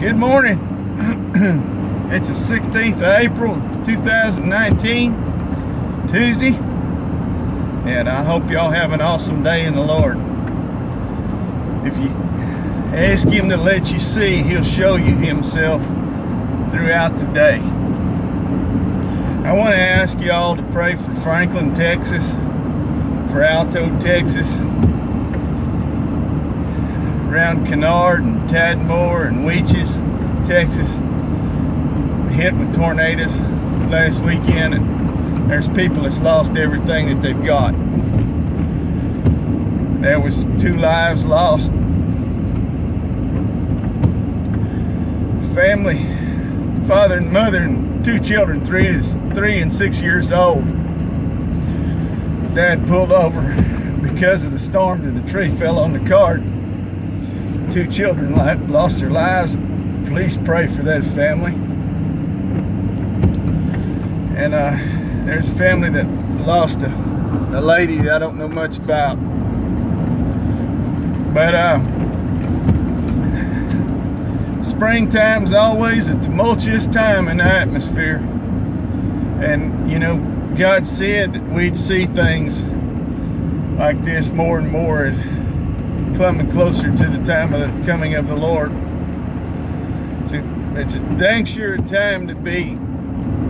Good morning. It's the 16th of April 2019, Tuesday, and I hope y'all have an awesome day in the Lord. If you ask Him to let you see, He'll show you Himself throughout the day. I want to ask y'all to pray for Franklin, Texas, for Alto, Texas, around Kennard and Tadmore and Weeches, Texas, hit with tornadoes last weekend, and there's people that's lost everything that they've got. There was 2 lives lost. Family, father and mother and 2 children, 3 and 6 years old. Dad pulled over because of the storm and the tree fell on the car. 2 children lost their lives. Please pray for that family. And there's a family that lost a lady that I don't know much about. But springtime's always a tumultuous time in the atmosphere. And you know, God said that we'd see things like this more and more as coming closer to the time of the coming of the Lord. It's a dang sure time to be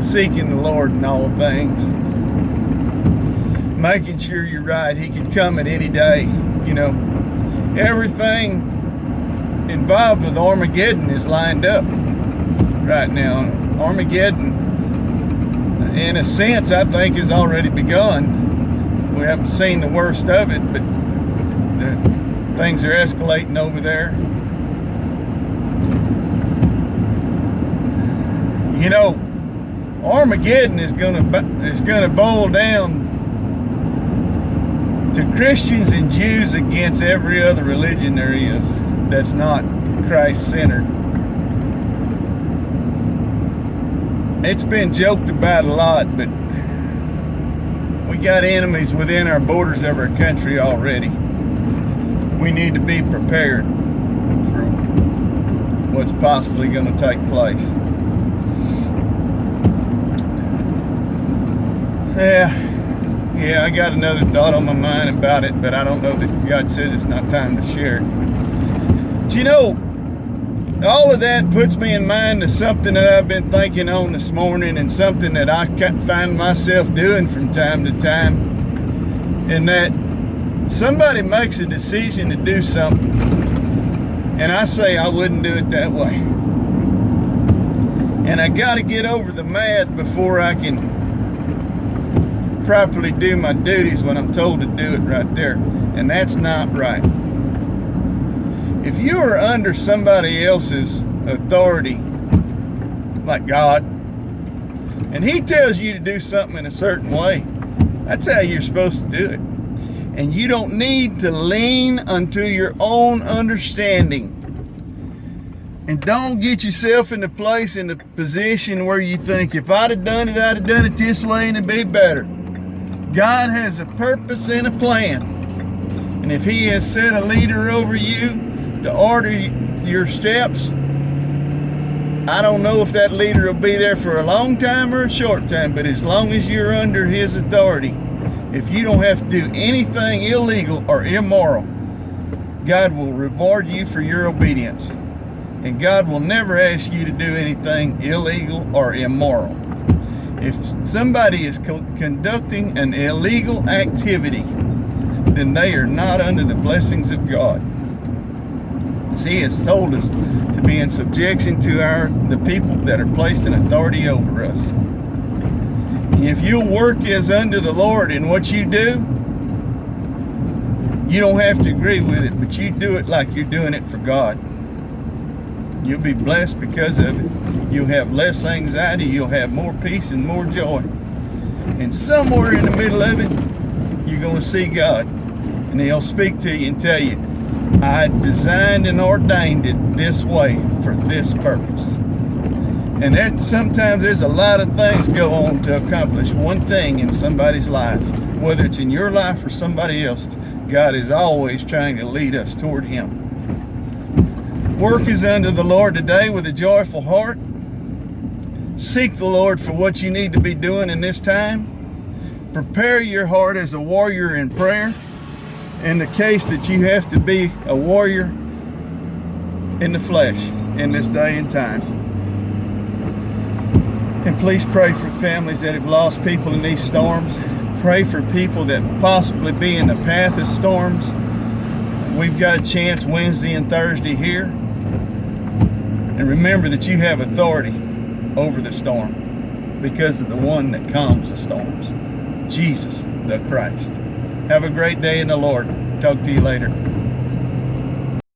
seeking the Lord in all things, making sure you're right. He could come at any day. You know, everything involved with Armageddon is lined up right now. Armageddon, in a sense, I think has already begun. We haven't seen the worst of it, but things are escalating over there. You know, Armageddon is gonna boil down to Christians and Jews against every other religion there is that's not Christ-centered. It's been joked about a lot, but we got enemies within our borders of our country already. We need to be prepared for what's possibly going to take place. Yeah, I got another thought on my mind about it, but I don't know that God says it's not time to share it. But you know, all of that puts me in mind of something that I've been thinking on this morning, and something that I find myself doing from time to time, and that somebody makes a decision to do something, and I say I wouldn't do it that way. And I got to get over the mad before I can properly do my duties when I'm told to do it right there. And that's not right. If you are under somebody else's authority, like God, and He tells you to do something in a certain way, that's how you're supposed to do it. And you don't need to lean unto your own understanding. And don't get yourself in the place, in the position where you think, if I'd have done it this way and it'd be better. God has a purpose and a plan. And if He has set a leader over you to order your steps, I don't know if that leader will be there for a long time or a short time, but as long as you're under His authority, if you don't have to do anything illegal or immoral, God will reward you for your obedience. And God will never ask you to do anything illegal or immoral. If somebody is conducting an illegal activity, then they are not under the blessings of God. He has told us to be in subjection to the people that are placed in authority over us. If you'll work as unto the Lord in what you do, you don't have to agree with it, but you do it like you're doing it for God. You'll be blessed because of it. You'll have less anxiety, you'll have more peace and more joy. And somewhere in the middle of it, you're going to see God. And He'll speak to you and tell you, I designed and ordained it this way for this purpose. And that sometimes there's a lot of things go on to accomplish one thing in somebody's life. Whether it's in your life or somebody else's, God is always trying to lead us toward Him. Work is unto the Lord today with a joyful heart. Seek the Lord for what you need to be doing in this time. Prepare your heart as a warrior in prayer. In the case that you have to be a warrior in the flesh in this day and time. And please pray for families that have lost people in these storms. Pray for people that possibly be in the path of storms. We've got a chance Wednesday and Thursday here. And remember that you have authority over the storm because of the one that calms the storms, Jesus the Christ. Have a great day in the Lord. Talk to you later.